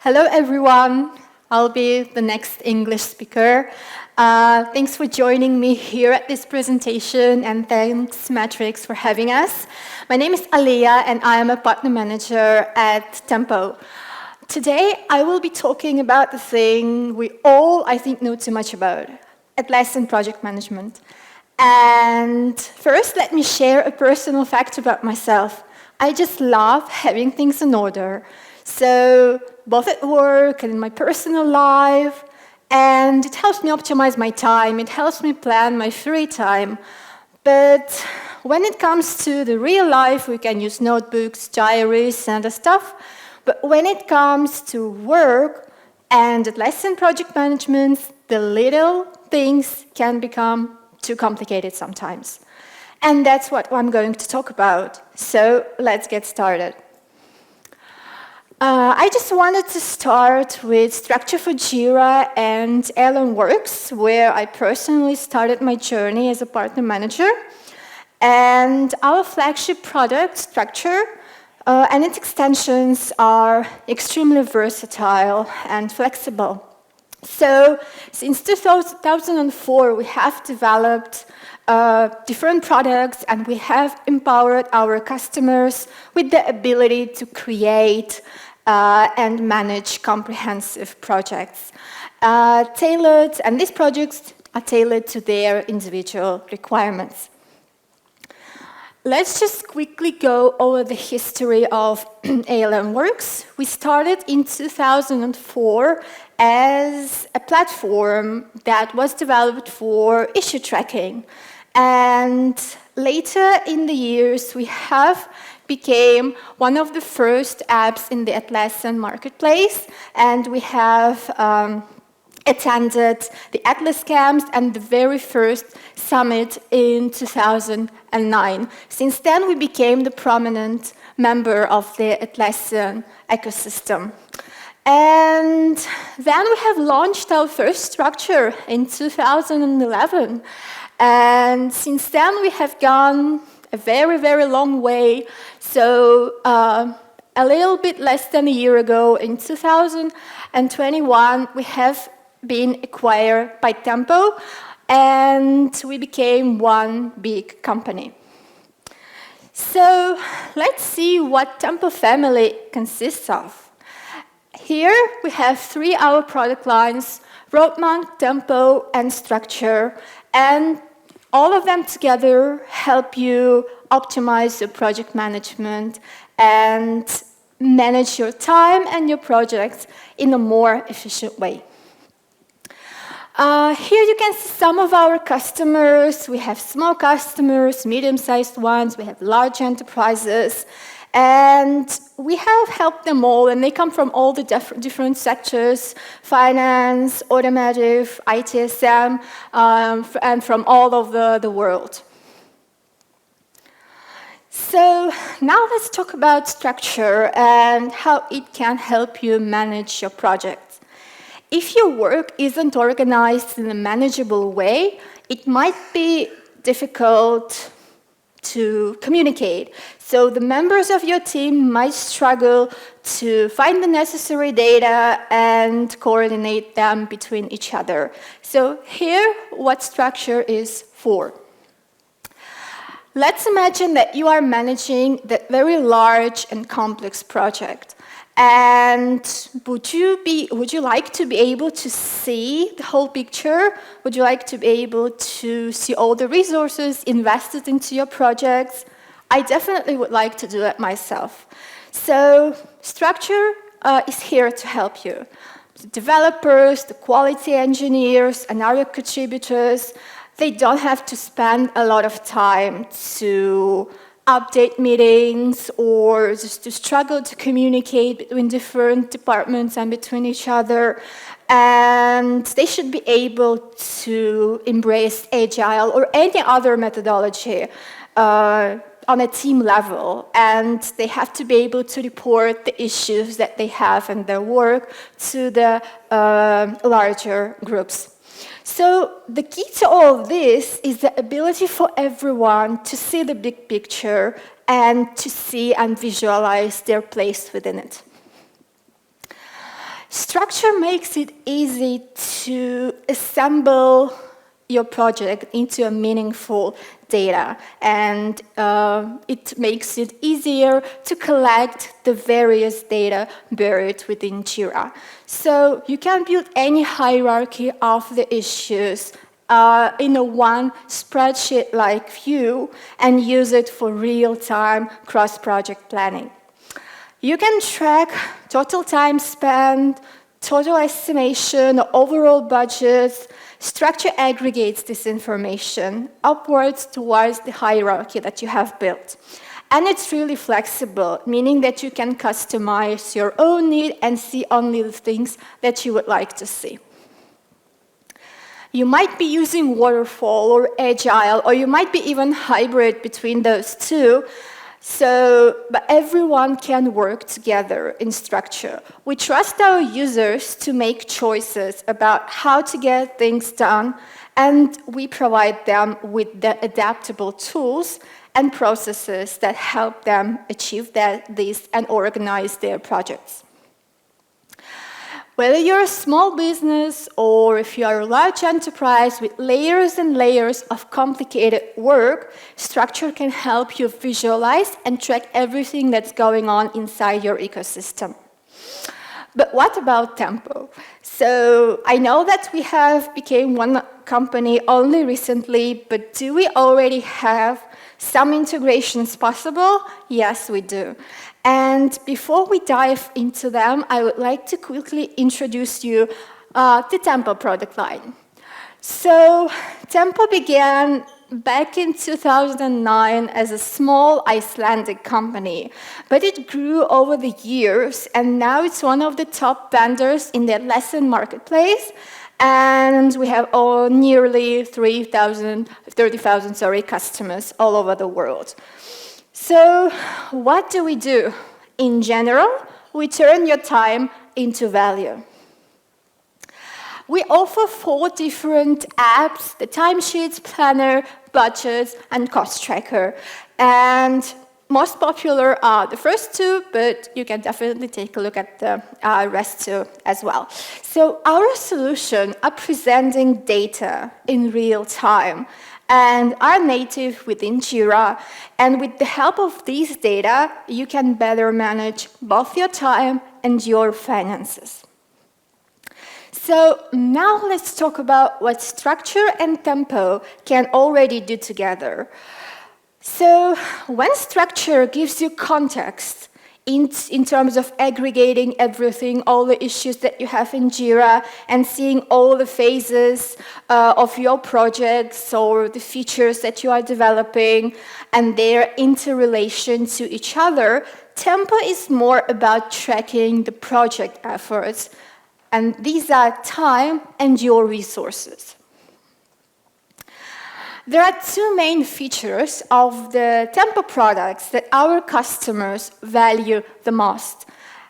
Hello, everyone. I'll be the next English speaker. Thanks for joining me here at this presentation, and thanks, Matrix, for having us. My name is Aliia, and I am a partner manager at Tempo. Today, I will be talking about the thing we all, I think, know too much about, Atlassian project management. And first, let me share a personal fact about myself. I just love having things in order. So, both at work and in my personal life, and it helps me optimize my time, it helps me plan my free time. But when it comes to the real life, we can use notebooks, diaries, and other stuff. But when it comes to work and Atlassian project management, the little things can become too complicated sometimes. And that's what I'm going to talk about. So let's get started. I just wanted to start with Structure for Jira and Aliia Works, where I personally started my journey as a partner manager. And our flagship product, Structure, and its extensions are extremely versatile and flexible. So, since 2004, we have developed different products, and we have empowered our customers with the ability to create and manage comprehensive projects. And these projects are tailored to their individual requirements. Let's just quickly go over the history of Aliia Works. We started in 2004 as a platform that was developed for issue tracking. And later in the years, we have became one of the first apps in the Atlassian marketplace, and we have attended the Atlas Camps and the very first summit in 2009. Since then, we became the prominent member of the Atlassian ecosystem. And then we have launched our first structure in 2011. And since then, we have gone a very, very long way. So a little bit less than a year ago, in 2021, we have been acquired by Tempo, and we became one big company. So let's see what Tempo family consists of. Here we have three our product lines: Roadmap, Tempo, and Structure, and all of them together help you optimize your project management and manage your time and your projects in a more efficient way. Here you can see some of our customers. We have small customers, medium-sized ones, we have large enterprises, and we have helped them all, and they come from all the different sectors: finance, automotive, ITSM, and from all over the world. So now let's talk about Structure and how it can help you manage your projects. If your work isn't organized in a manageable way, it might be difficult to communicate. So the members of your team might struggle to find the necessary data and coordinate them between each other. So here, what Structure is for. Let's imagine that you are managing that very large and complex project. And would you like to be able to see the whole picture? Would you like to be able to see all the resources invested into your projects? I definitely would like to do that myself. So Structure is here to help you. The developers, the quality engineers, and other contributors, they don't have to spend a lot of time to update meetings or just to struggle to communicate between different departments and between each other. And they should be able to embrace Agile or any other methodology on a team level. And they have to be able to report the issues that they have in their work to the larger groups. So the key to all of this is the ability for everyone to see the big picture and to see and visualize their place within it. Structure makes it easy to assemble your project into a meaningful data, and it makes it easier to collect the various data buried within Jira. So you can build any hierarchy of the issues in a one spreadsheet-like view and use it for real-time cross-project planning. You can track total time spent, total estimation, overall budgets. Structure aggregates this information upwards towards the hierarchy that you have built. And it's really flexible, meaning that you can customize your own need and see only the things that you would like to see. You might be using waterfall or agile, or you might be even hybrid between those two. But everyone can work together in Structure. We trust our users to make choices about how to get things done, and we provide them with the adaptable tools and processes that help them achieve this and organize their projects. Whether you're a small business or if you are a large enterprise with layers and layers of complicated work, Structure can help you visualize and track everything that's going on inside your ecosystem. But what about Tempo? So I know that we have become one company only recently, but do we already have some integrations possible? Yes, we do. And before we dive into them, I would like to quickly introduce you the Tempo product line. So Tempo began back in 2009 as a small Icelandic company, but it grew over the years, and now it's one of the top vendors in the Atlassian marketplace, and we have nearly 30,000 customers all over the world. So what do we do? In general, we turn your time into value. We offer 4 different apps: the timesheets, planner, budgets, and cost tracker. And most popular are the first 2, but you can definitely take a look at the rest too as well. So our solutions are presenting data in real time and are native within Jira. And with the help of these data, you can better manage both your time and your finances. So now let's talk about what Structure and Tempo can already do together. So when Structure gives you context in terms of aggregating everything, all the issues that you have in Jira, and seeing all the phases of your projects or the features that you are developing and their interrelation to each other, Tempo is more about tracking the project efforts. And these are time and your resources. There are 2 main features of the Tempo products that our customers value the most.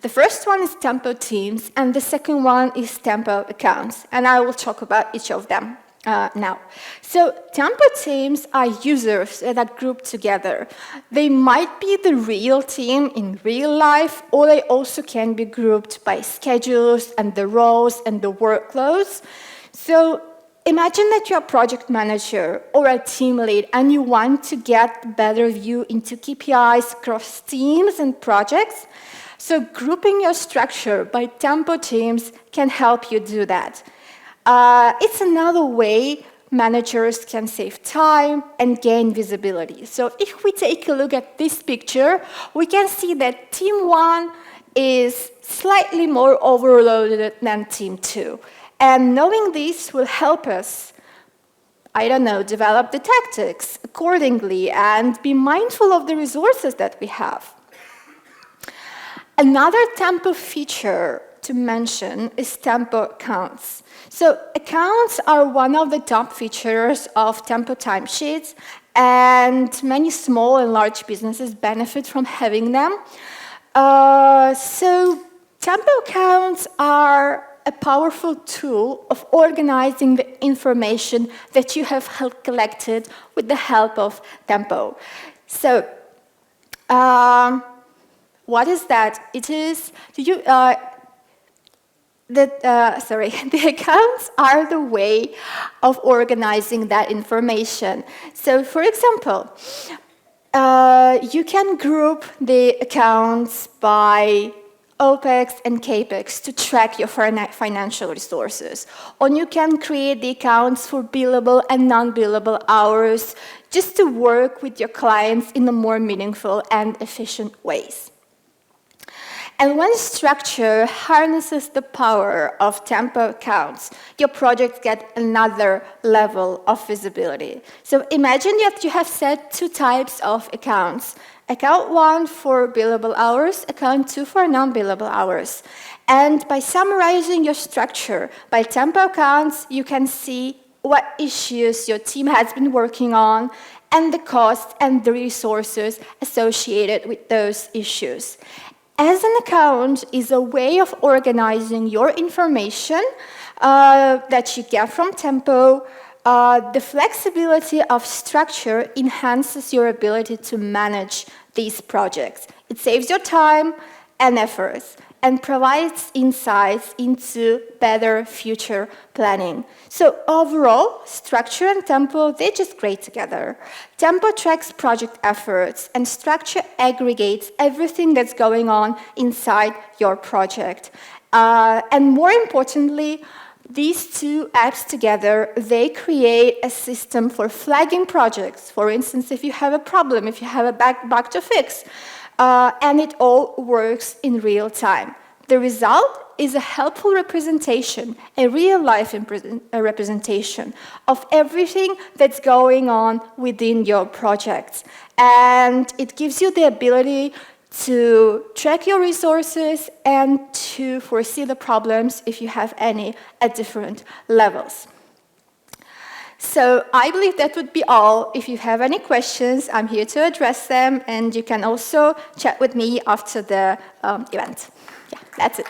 The first one is Tempo Teams, and the second one is Tempo Accounts. And I will talk about each of them now. So Tempo Teams are users that are grouped together. They might be the real team in real life, or they also can be grouped by schedules and the roles and the workloads. So imagine that you're a project manager or a team lead and you want to get a better view into KPIs across teams and projects. So grouping your structure by Tempo Teams can help you do that. It's another way managers can save time and gain visibility. So if we take a look at this picture, we can see that Team 1 is slightly more overloaded than Team 2. And knowing this will help us, develop the tactics accordingly and be mindful of the resources that we have. Another Tempo feature to mention is Tempo Accounts. So accounts are one of the top features of Tempo timesheets, and many small and large businesses benefit from having them. So Tempo Accounts are a powerful tool of organizing the information that you have collected with the help of Tempo. So, what is that? It is the accounts are the way of organizing that information. So, for example, you can group the accounts by OPEX and CAPEX to track your financial resources. Or you can create the accounts for billable and non-billable hours just to work with your clients in a more meaningful and efficient ways. And when structure harnesses the power of tempo accounts, your projects get another level of visibility. So imagine that you have set two types of accounts. Account 1 for billable hours, account 2 for non-billable hours. And by summarizing your structure by tempo accounts, you can see what issues your team has been working on and the costs and the resources associated with those issues. As an account is a way of organizing your information that you get from Tempo. The flexibility of structure enhances your ability to manage these projects. It saves your time and efforts and provides insights into better future planning. So overall, structure and Tempo, they just great together. Tempo tracks project efforts and structure aggregates everything that's going on inside your project. And more importantly, these two apps together, they create a system for flagging projects. For instance, if you have a problem, if you have a bug to fix, and it all works in real time. The result is a helpful representation, a real-life representation of everything that's going on within your projects. And it gives you the ability to track your resources and to foresee the problems if you have any at different levels. So I believe that would be all. If you have any questions, I'm here to address them, and you can also chat with me after the event. Yeah, that's it.